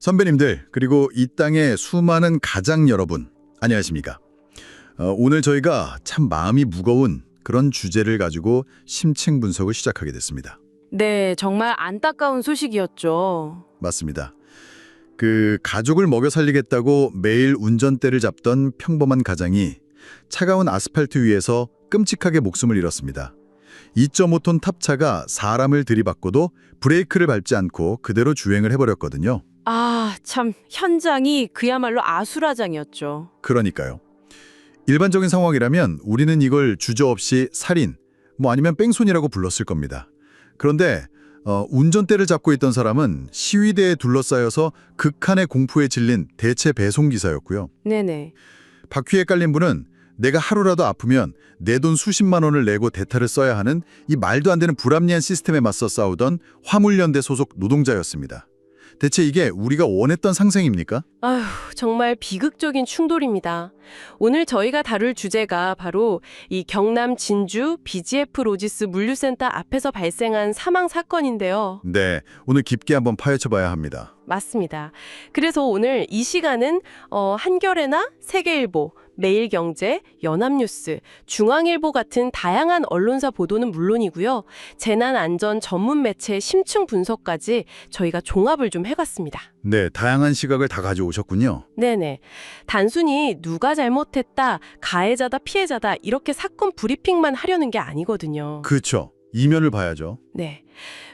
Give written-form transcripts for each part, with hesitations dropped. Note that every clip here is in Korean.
선배님들, 그리고 이 땅의 수많은 가장 여러분, 안녕하십니까? 오늘 저희가 참 마음이 무거운 그런 주제를 가지고 심층 분석을 시작하게 됐습니다. 네, 정말 안타까운 소식이었죠. 맞습니다. 그 가족을 먹여 살리겠다고 매일 운전대를 잡던 평범한 가장이 차가운 아스팔트 위에서 끔찍하게 목숨을 잃었습니다. 2.5톤 탑차가 사람을 들이받고도 브레이크를 밟지 않고 그대로 주행을 해버렸거든요. 아, 참 현장이 그야말로 아수라장이었죠. 그러니까요. 일반적인 상황이라면 우리는 이걸 주저없이 살인, 아니면 뺑소니라고 불렀을 겁니다. 그런데 운전대를 잡고 있던 사람은 시위대에 둘러싸여서 극한의 공포에 질린 대체 배송기사였고요. 네네. 바퀴에 깔린 분은 내가 하루라도 아프면 내 돈 수십만 원을 내고 대타를 써야 하는 이 말도 안 되는 불합리한 시스템에 맞서 싸우던 화물연대 소속 노동자였습니다. 대체 이게 우리가 원했던 상생입니까? 아휴, 정말 비극적인 충돌입니다. 오늘 저희가 다룰 주제가 바로 이 경남 진주 BGF 로지스 물류센터 앞에서 발생한 사망 사건인데요. 네, 오늘 깊게 한번 파헤쳐봐야 합니다. 맞습니다. 그래서 오늘 이 시간은 한겨레나 세계일보, 매일경제, 연합뉴스, 중앙일보 같은 다양한 언론사 보도는 물론이고요. 재난안전 전문 매체 심층 분석까지 저희가 종합을 좀 해봤습니다. 네, 다양한 시각을 다 가져오셨군요. 네네. 단순히 누가 잘못했다, 가해자다, 피해자다 이렇게 사건 브리핑만 하려는 게 아니거든요. 그렇죠. 이면을 봐야죠. 네.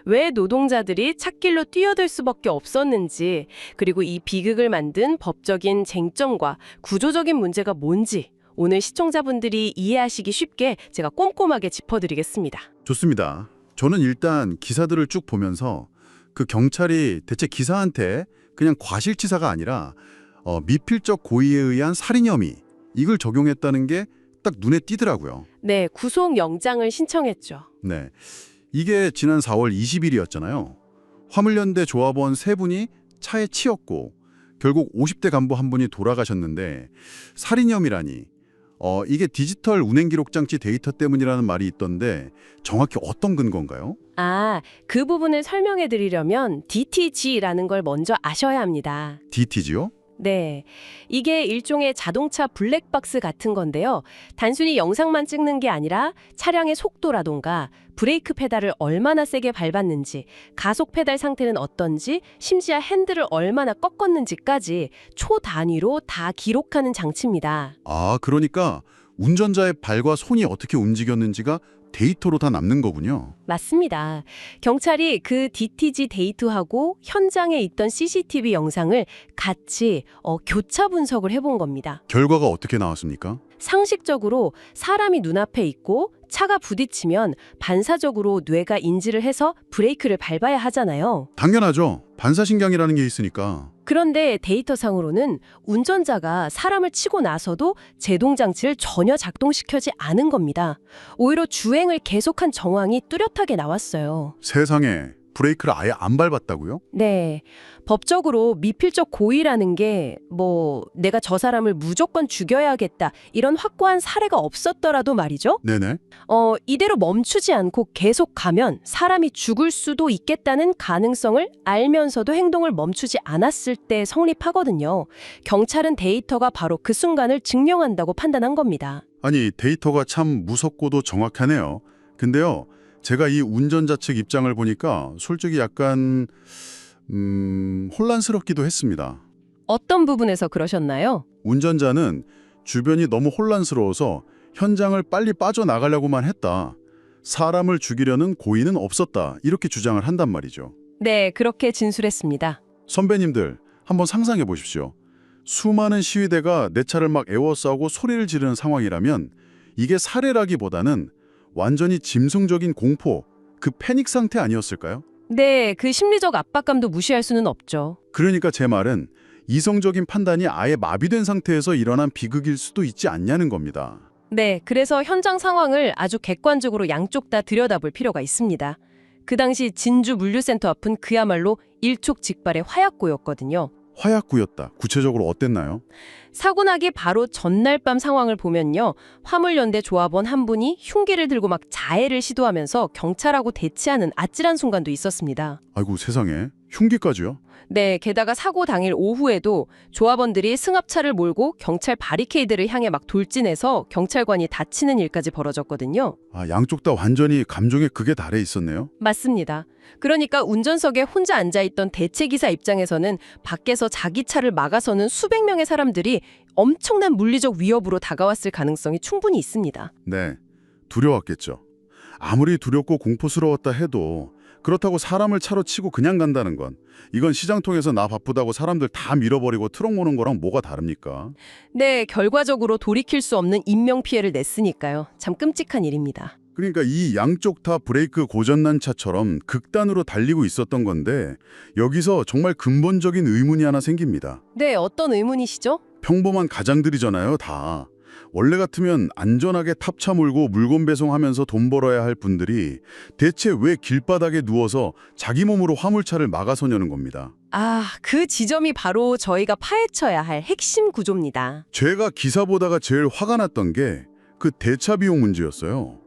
왜 노동자들이 찻길로 뛰어들 수밖에 없었는지, 그리고 이 비극을 만든 법적인 쟁점과 구조적인 문제가 뭔지 오늘 시청자분들이 이해하시기 쉽게 제가 꼼꼼하게 짚어드리겠습니다. 좋습니다. 저는 일단 기사들을 쭉 보면서 그 경찰이 대체 기사한테 그냥 과실치사가 아니라 미필적 고의에 의한 살인 혐의 이걸 적용했다는 게 딱 눈에 띄더라고요. 네, 구속영장을 신청했죠. 네, 이게 지난 4월 20일이었잖아요. 화물연대 조합원 3분이 차에 치였고 결국 50대 간부 한 분이 돌아가셨는데 살인 혐의라니 이게 디지털 운행기록장치 데이터 때문이라는 말이 있던데 정확히 어떤 근거인가요? 아, 그 부분을 설명해 드리려면 DTG라는 걸 먼저 아셔야 합니다. DTG요? 네, 이게 일종의 자동차 블랙박스 같은 건데요. 단순히 영상만 찍는 게 아니라 차량의 속도라던가 브레이크 페달을 얼마나 세게 밟았는지, 가속 페달 상태는 어떤지, 심지어 핸들을 얼마나 꺾었는지까지 초 단위로 다 기록하는 장치입니다. 아, 그러니까 운전자의 발과 손이 어떻게 움직였는지가 데이터로 다 남는 거군요. 맞습니다. 경찰이 그 DTG 데이터하고 현장에 있던 CCTV 영상을 같이 교차 분석을 해본 겁니다. 결과가 어떻게 나왔습니까? 상식적으로 사람이 눈앞에 있고 차가 부딪히면 반사적으로 뇌가 인지를 해서 브레이크를 밟아야 하잖아요. 당연하죠. 반사신경이라는 게 있으니까. 그런데 데이터상으로는 운전자가 사람을 치고 나서도 제동장치를 전혀 작동시켜지 않은 겁니다. 오히려 주행을 계속한 정황이 뚜렷하게 나왔어요. 세상에 브레이크를 아예 안 밟았다고요? 네. 법적으로 미필적 고의라는 게 내가 저 사람을 무조건 죽여야겠다 이런 확고한 사례가 없었더라도 말이죠. 네네. 이대로 멈추지 않고 계속 가면 사람이 죽을 수도 있겠다는 가능성을 알면서도 행동을 멈추지 않았을 때 성립하거든요. 경찰은 데이터가 바로 그 순간을 증명한다고 판단한 겁니다. 아니, 데이터가 참 무섭고도 정확하네요. 근데요, 제가 이 운전자 측 입장을 보니까 솔직히 약간 혼란스럽기도 했습니다. 어떤 부분에서 그러셨나요? 운전자는 주변이 너무 혼란스러워서 현장을 빨리 빠져나가려고만 했다. 사람을 죽이려는 고의는 없었다. 이렇게 주장을 한단 말이죠. 네, 그렇게 진술했습니다. 선배님들, 한번 상상해 보십시오. 수많은 시위대가 내 차를 막 에워싸고 소리를 지르는 상황이라면 이게 살해라기보다는 완전히 짐승적인 공포, 그 패닉 상태 아니었을까요? 네, 그 심리적 압박감도 무시할 수는 없죠. 그러니까 제 말은 이성적인 판단이 아예 마비된 상태에서 일어난 비극일 수도 있지 않냐는 겁니다. 네, 그래서 현장 상황을 아주 객관적으로 양쪽 다 들여다볼 필요가 있습니다. 그 당시 진주 물류센터 앞은 그야말로 일촉즉발의 화약고였거든요. 화약구였다. 구체적으로 어땠나요? 사고 나기 바로 전날 밤 상황을 보면요. 화물연대 조합원 한 분이 흉기를 들고 막 자해를 시도하면서 경찰하고 대치하는 아찔한 순간도 있었습니다. 아이고 세상에. 흉기까지요? 네, 게다가 사고 당일 오후에도 조합원들이 승합차를 몰고 경찰 바리케이드를 향해 막 돌진해서 경찰관이 다치는 일까지 벌어졌거든요. 아, 양쪽 다 완전히 감정의 극에 달해 있었네요. 맞습니다. 그러니까 운전석에 혼자 앉아있던 대체기사 입장에서는 밖에서 자기 차를 막아서는 수백 명의 사람들이 엄청난 물리적 위협으로 다가왔을 가능성이 충분히 있습니다. 네, 두려웠겠죠. 아무리 두렵고 공포스러웠다 해도 그렇다고 사람을 차로 치고 그냥 간다는 건 이건 시장통에서 나 바쁘다고 사람들 다 밀어버리고 트럭 모는 거랑 뭐가 다릅니까? 네, 결과적으로 돌이킬 수 없는 인명피해를 냈으니까요. 참 끔찍한 일입니다. 그러니까 이 양쪽 다 브레이크 고장난 차처럼 극단으로 달리고 있었던 건데 여기서 정말 근본적인 의문이 하나 생깁니다. 네, 어떤 의문이시죠? 평범한 가장들이잖아요, 다. 원래 같으면 안전하게 탑차 몰고 물건 배송하면서 돈 벌어야 할 분들이 대체 왜 길바닥에 누워서 자기 몸으로 화물차를 막아서냐는 겁니다. 아, 그 지점이 바로 저희가 파헤쳐야 할 핵심 구조입니다. 제가 기사 보다가 제일 화가 났던 게 그 대차 비용 문제였어요.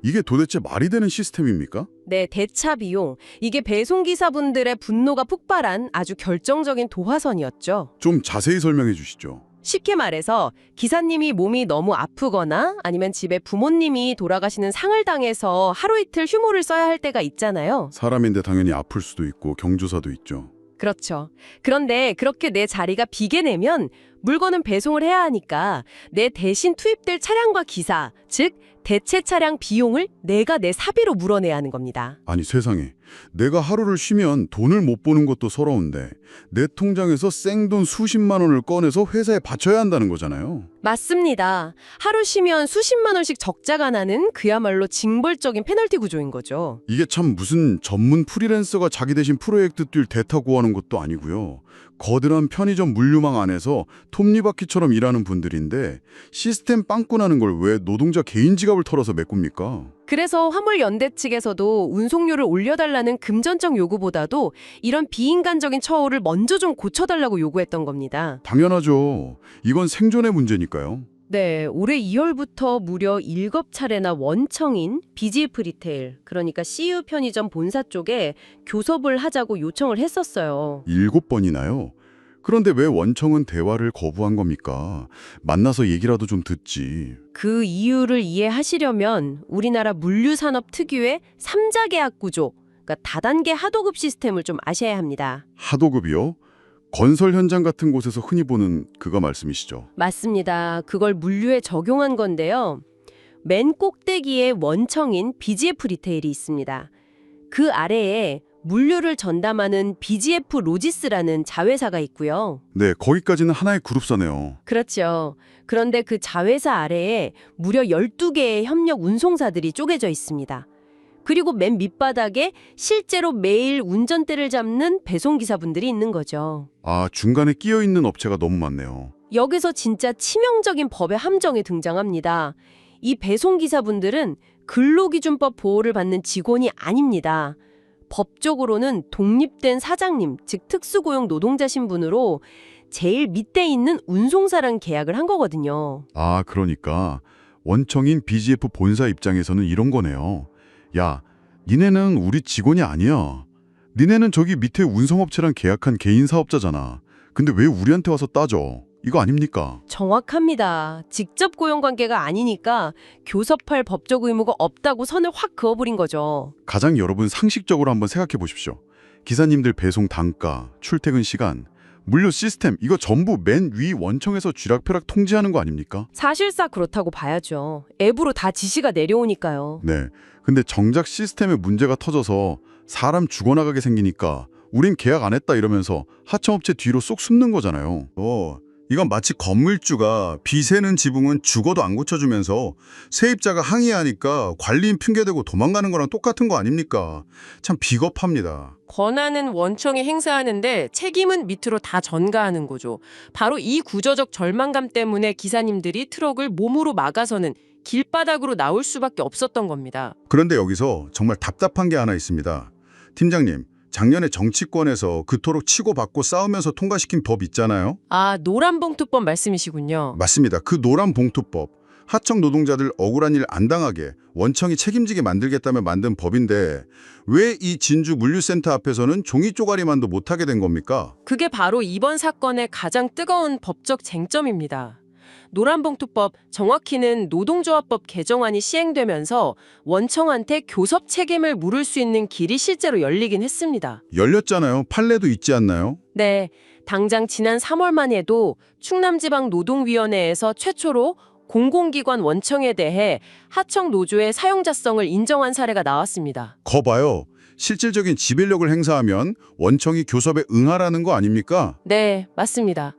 이게 도대체 말이 되는 시스템입니까? 네, 대차 비용. 이게 배송기사분들의 분노가 폭발한 아주 결정적인 도화선이었죠. 좀 자세히 설명해 주시죠. 쉽게 말해서 기사님이 몸이 너무 아프거나 아니면 집에 부모님이 돌아가시는 상을 당해서 하루 이틀 휴무를 써야 할 때가 있잖아요. 사람인데 당연히 아플 수도 있고 경조사도 있죠. 그렇죠. 그런데 그렇게 내 자리가 비게 내면 물건은 배송을 해야 하니까 내 대신 투입될 차량과 기사, 즉 대체 차량 비용을 내가 내 사비로 물어내야 하는 겁니다. 아니 세상에, 내가 하루를 쉬면 돈을 못 버는 것도 서러운데 내 통장에서 생돈 수십만 원을 꺼내서 회사에 바쳐야 한다는 거잖아요. 맞습니다. 하루 쉬면 수십만 원씩 적자가 나는 그야말로 징벌적인 페널티 구조인 거죠. 이게 참 무슨 전문 프리랜서가 자기 대신 프로젝트 뛸 대타 구하는 것도 아니고요. 거대한 편의점 물류망 안에서 톱니바퀴처럼 일하는 분들인데 시스템 빵꾸 나는 걸 왜 노동자 개인 지갑을 털어서 메꿉니까? 그래서 화물연대 측에서도 운송료를 올려달라는 금전적 요구보다도 이런 비인간적인 처우를 먼저 좀 고쳐달라고 요구했던 겁니다. 당연하죠. 이건 생존의 문제니까요. 네, 올해 2월부터 무려 7차례나 원청인 BGF 리테일, 그러니까 CU 편의점 본사 쪽에 교섭을 하자고 요청을 했었어요. 7번이나요? 그런데 왜 원청은 대화를 거부한 겁니까? 만나서 얘기라도 좀 듣지. 그 이유를 이해하시려면 우리나라 물류산업 특유의 3자 계약 구조, 그러니까 다단계 하도급 시스템을 좀 아셔야 합니다. 하도급이요? 건설 현장 같은 곳에서 흔히 보는 그거 말씀이시죠? 맞습니다. 그걸 물류에 적용한 건데요. 맨 꼭대기에 원청인 BGF 리테일이 있습니다. 그 아래에 물류를 전담하는 BGF 로지스라는 자회사가 있고요. 네, 거기까지는 하나의 그룹사네요. 그렇죠. 그런데 그 자회사 아래에 무려 12개의 협력 운송사들이 쪼개져 있습니다. 그리고 맨 밑바닥에 실제로 매일 운전대를 잡는 배송기사분들이 있는 거죠. 아, 중간에 끼어 있는 업체가 너무 많네요. 여기서 진짜 치명적인 법의 함정이 등장합니다. 이 배송기사분들은 근로기준법 보호를 받는 직원이 아닙니다. 법적으로는 독립된 사장님, 즉 특수고용 노동자 신분으로 제일 밑에 있는 운송사랑 계약을 한 거거든요. 아, 그러니까 원청인 BGF 본사 입장에서는 이런 거네요. 야, 니네는 우리 직원이 아니야. 니네는 저기 밑에 운송업체랑 계약한 개인 사업자잖아. 근데 왜 우리한테 와서 따져? 이거 아닙니까? 정확합니다. 직접 고용 관계가 아니니까 교섭할 법적 의무가 없다고 선을 확 그어버린 거죠. 가장 여러분 상식적으로 한번 생각해 보십시오. 기사님들 배송 단가, 출퇴근 시간, 물류 시스템 이거 전부 맨 위 원청에서 쥐락펴락 통제하는 거 아닙니까? 사실상 그렇다고 봐야죠. 앱으로 다 지시가 내려오니까요. 네. 근데 정작 시스템에 문제가 터져서 사람 죽어나가게 생기니까 우린 계약 안 했다 이러면서 하청업체 뒤로 쏙 숨는 거잖아요. 이건 마치 건물주가 비세는 지붕은 죽어도 안 고쳐주면서 세입자가 항의하니까 관리인 핑계대고 도망가는 거랑 똑같은 거 아닙니까? 참 비겁합니다. 권한은 원청이 행사하는데 책임은 밑으로 다 전가하는 거죠. 바로 이 구조적 절망감 때문에 기사님들이 트럭을 몸으로 막아서는 길바닥으로 나올 수밖에 없었던 겁니다. 그런데 여기서 정말 답답한 게 하나 있습니다. 팀장님, 작년에 정치권에서 그토록 치고받고 싸우면서 통과시킨 법 있잖아요. 아, 노란봉투법 말씀이시군요. 맞습니다. 그 노란 봉투법. 하청 노동자들 억울한 일 안 당하게 원청이 책임지게 만들겠다며 만든 법인데 왜 이 진주 물류센터 앞에서는 종이 쪼가리만도 못하게 된 겁니까? 그게 바로 이번 사건의 가장 뜨거운 법적 쟁점입니다. 노란봉투법, 정확히는 노동조합법 개정안이 시행되면서 원청한테 교섭 책임을 물을 수 있는 길이 실제로 열리긴 했습니다. 열렸잖아요. 판례도 있지 않나요? 네, 당장 지난 3월만 해도 충남지방노동위원회에서 최초로 공공기관 원청에 대해 하청 노조의 사용자성을 인정한 사례가 나왔습니다. 거봐요. 실질적인 지배력을 행사하면 원청이 교섭에 응하라는 거 아닙니까? 네, 맞습니다.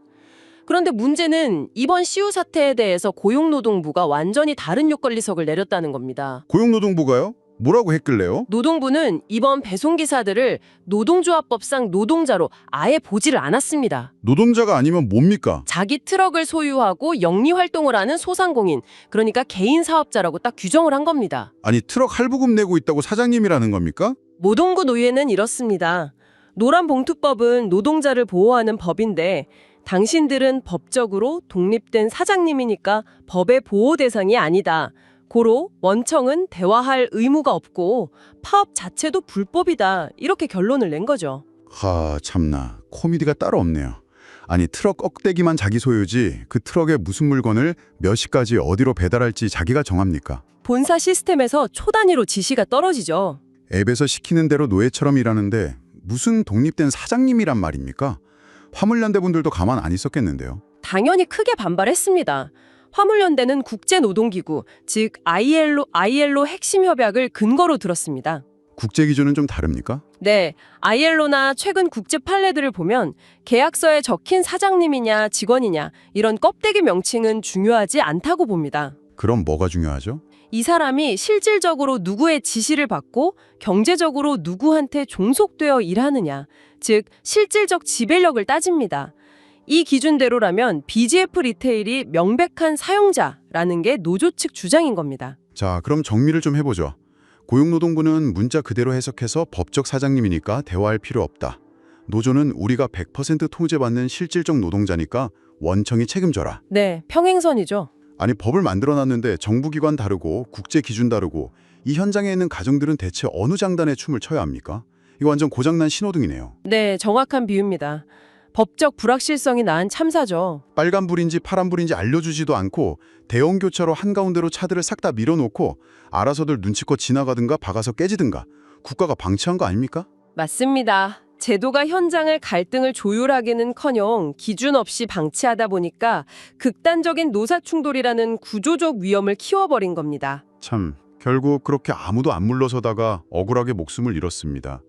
그런데 문제는 이번 시우 사태에 대해서 고용노동부가 완전히 다른 욕걸리석을 내렸다는 겁니다. 고용노동부가요? 뭐라고 했길래요? 노동부는 이번 배송기사들을 노동조합법상 노동자로 아예 보지를 않았습니다. 노동자가 아니면 뭡니까? 자기 트럭을 소유하고 영리활동을 하는 소상공인, 그러니까 개인 사업자라고 딱 규정을 한 겁니다. 아니 트럭 할부금 내고 있다고 사장님이라는 겁니까? 노동부 노예는 이렇습니다. 노란봉투법은 노동자를 보호하는 법인데 당신들은 법적으로 독립된 사장님이니까 법의 보호 대상이 아니다. 고로 원청은 대화할 의무가 없고 파업 자체도 불법이다. 이렇게 결론을 낸 거죠. 하 참나 코미디가 따로 없네요. 아니 트럭 꺾대기만 자기 소유지 그 트럭에 무슨 물건을 몇 시까지 어디로 배달할지 자기가 정합니까? 본사 시스템에서 초단위로 지시가 떨어지죠. 앱에서 시키는 대로 노예처럼 일하는데 무슨 독립된 사장님이란 말입니까? 화물연대 분들도 가만 안 있었겠는데요. 당연히 크게 반발했습니다. 화물연대는 국제노동기구, 즉 ILO 핵심 협약을 근거로 들었습니다. 국제 기준은 좀 다릅니까? 네, ILO나 최근 국제 판례들을 보면 계약서에 적힌 사장님이냐 직원이냐 이런 껍데기 명칭은 중요하지 않다고 봅니다. 그럼 뭐가 중요하죠? 이 사람이 실질적으로 누구의 지시를 받고 경제적으로 누구한테 종속되어 일하느냐, 즉 실질적 지배력을 따집니다. 이 기준대로라면 BGF 리테일이 명백한 사용자라는 게 노조 측 주장인 겁니다. 자, 그럼 정리를 좀 해보죠. 고용노동부는 문자 그대로 해석해서 법적 사장님이니까 대화할 필요 없다. 노조는 우리가 100% 통제받는 실질적 노동자니까 원청이 책임져라. 네, 평행선이죠. 아니 법을 만들어놨는데 정부기관 다르고 국제 기준 다르고 이 현장에 있는 가정들은 대체 어느 장단에 춤을 춰야 합니까? 이거 완전 고장난 신호등이네요. 네, 정확한 비유입니다. 법적 불확실성이 낳은 참사죠. 빨간불인지 파란불인지 알려주지도 않고 대형 교차로 한가운데로 차들을 싹 다 밀어놓고 알아서들 눈치껏 지나가든가 박아서 깨지든가 국가가 방치한 거 아닙니까? 맞습니다. 제도가 현장을 갈등을 조율하기는커녕 기준 없이 방치하다 보니까 극단적인 노사충돌이라는 구조적 위험을 키워버린 겁니다. 참 결국 그렇게 아무도 안 물러서다가 억울하게 목숨을 잃었습니다.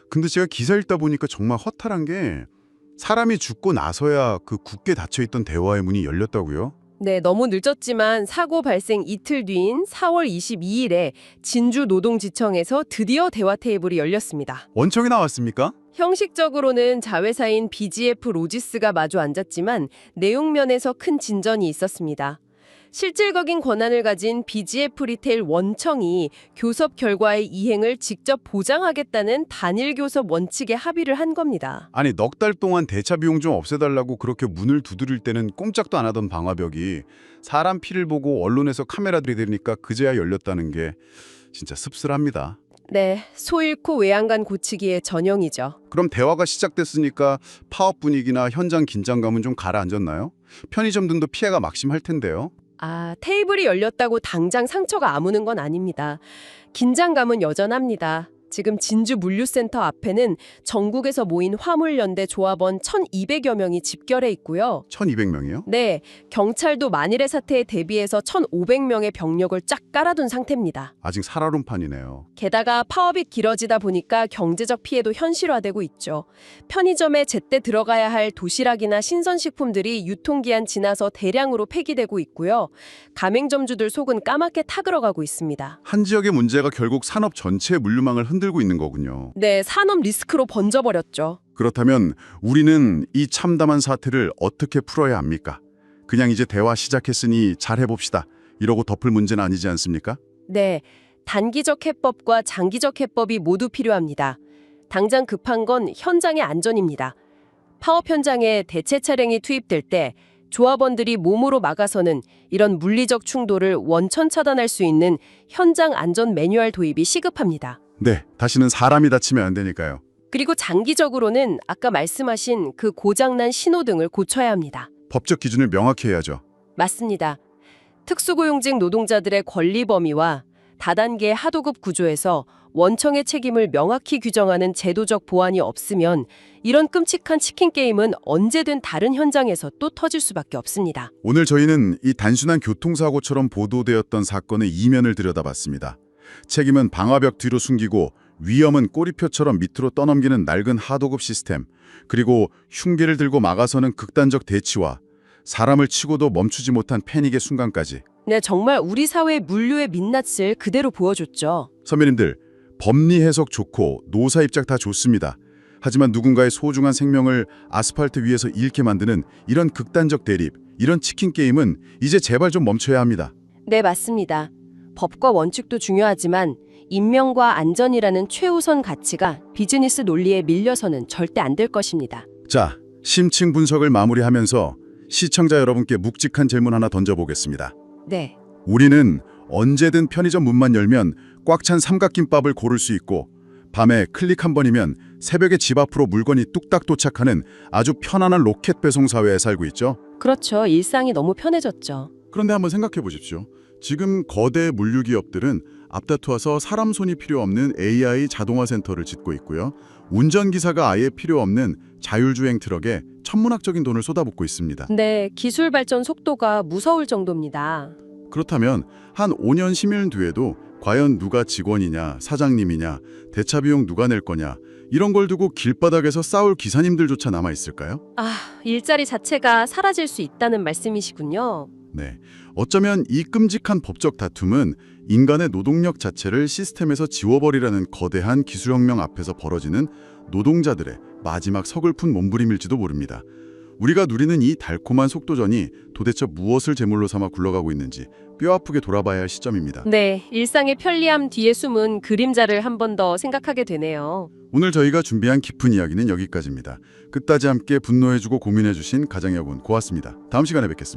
근데 제가 기사 읽다 보니까 정말 허탈한 게 사람이 죽고 나서야 그 굳게 닫혀있던 대화의 문이 열렸다고요? 네, 너무 늦었지만 사고 발생 이틀 뒤인 4월 22일에 진주 노동지청에서 드디어 대화 테이블이 열렸습니다. 원청이 나왔습니까? 형식적으로는 자회사인 BGF 로지스가 마주 앉았지만 내용면에서 큰 진전이 있었습니다. 실질적인 권한을 가진 BGF 리테일 원청이 교섭 결과의 이행을 직접 보장하겠다는 단일 교섭 원칙에 합의를 한 겁니다. 아니 넉 달 동안 대차 비용 좀 없애달라고 그렇게 문을 두드릴 때는 꼼짝도 안 하던 방화벽이 사람 피를 보고 언론에서 카메라 들이대니까 그제야 열렸다는 게 진짜 씁쓸합니다. 네, 소 잃고 외양간 고치기의 전형이죠. 그럼 대화가 시작됐으니까 파업 분위기나 현장 긴장감은 좀 가라앉았나요? 편의점 등도 피해가 막심할 텐데요. 테이블이 열렸다고 당장 상처가 아무는 건 아닙니다. 긴장감은 여전합니다. 지금 진주 물류센터 앞에는 전국에서 모인 화물연대 조합원 1,200여 명이 집결해 있고요. 1,200명이요? 네, 경찰도 만일의 사태에 대비해서 1,500명의 병력을 쫙 깔아둔 상태입니다. 아직 살얼음판이네요. 게다가 파업이 길어지다 보니까 경제적 피해도 현실화되고 있죠. 편의점에 제때 들어가야 할 도시락이나 신선식품들이 유통기한 지나서 대량으로 폐기되고 있고요. 가맹점주들 속은 까맣게 타들어가고 있습니다. 한 지역의 문제가 결국 산업 전체의 물류망을 흔들고 있는 거군요. 네, 산업 리스크로 번져버렸죠. 그렇다면 우리는 이 참담한 사태를 어떻게 풀어야 합니까? 그냥 이제 대화 시작했으니 잘 해봅시다. 이러고 덮을 문제는 아니지 않습니까? 네, 단기적 해법과 장기적 해법이 모두 필요합니다. 당장 급한 건 현장의 안전입니다. 파업 현장에 대체 차량이 투입될 때 조합원들이 몸으로 막아서는 이런 물리적 충돌을 원천 차단할 수 있는 현장 안전 매뉴얼 도입이 시급합니다. 네, 다시는 사람이 다치면 안 되니까요. 그리고 장기적으로는 아까 말씀하신 그 고장난 신호등을 고쳐야 합니다. 법적 기준을 명확히 해야죠. 맞습니다. 특수고용직 노동자들의 권리 범위와 다단계 하도급 구조에서 원청의 책임을 명확히 규정하는 제도적 보완이 없으면 이런 끔찍한 치킨 게임은 언제든 다른 현장에서 또 터질 수밖에 없습니다. 오늘 저희는 이 단순한 교통사고처럼 보도되었던 사건의 이면을 들여다봤습니다. 책임은 방화벽 뒤로 숨기고 위험은 꼬리표처럼 밑으로 떠넘기는 낡은 하도급 시스템, 그리고 흉기를 들고 막아서는 극단적 대치와 사람을 치고도 멈추지 못한 패닉의 순간까지. 네, 정말 우리 사회의 물류의 민낯을 그대로 보여줬죠. 선배님들, 법리 해석 좋고 노사 입장 다 좋습니다. 하지만 누군가의 소중한 생명을 아스팔트 위에서 잃게 만드는 이런 극단적 대립, 이런 치킨 게임은 이제 제발 좀 멈춰야 합니다. 네, 맞습니다. 법과 원칙도 중요하지만 인명과 안전이라는 최우선 가치가 비즈니스 논리에 밀려서는 절대 안 될 것입니다. 자, 심층 분석을 마무리하면서 시청자 여러분께 묵직한 질문 하나 던져보겠습니다. 네. 우리는 언제든 편의점 문만 열면 꽉 찬 삼각김밥을 고를 수 있고 밤에 클릭 한 번이면 새벽에 집 앞으로 물건이 뚝딱 도착하는 아주 편안한 로켓 배송 사회에 살고 있죠. 그렇죠. 일상이 너무 편해졌죠. 그런데 한번 생각해 보십시오. 지금 거대 물류 기업들은 앞다투어서 사람 손이 필요 없는 AI 자동화 센터를 짓고 있고요. 운전기사가 아예 필요 없는 자율주행 트럭에 천문학적인 돈을 쏟아붓고 있습니다. 네, 기술 발전 속도가 무서울 정도입니다. 그렇다면 한 5년 10년 뒤에도 과연 누가 직원이냐, 사장님이냐, 대차 비용 누가 낼 거냐 이런 걸 두고 길바닥에서 싸울 기사님들조차 남아있을까요? 아, 일자리 자체가 사라질 수 있다는 말씀이시군요. 네, 어쩌면 이 끔찍한 법적 다툼은 인간의 노동력 자체를 시스템에서 지워버리라는 거대한 기술혁명 앞에서 벌어지는 노동자들의 마지막 서글픈 몸부림일지도 모릅니다. 우리가 누리는 이 달콤한 속도전이 도대체 무엇을 제물로 삼아 굴러가고 있는지 뼈아프게 돌아봐야 할 시점입니다. 네, 일상의 편리함 뒤에 숨은 그림자를 한 번 더 생각하게 되네요. 오늘 저희가 준비한 깊은 이야기는 여기까지입니다. 끝까지 함께 분노해주고 고민해주신 가장여러분 고맙습니다. 다음 시간에 뵙겠습니다.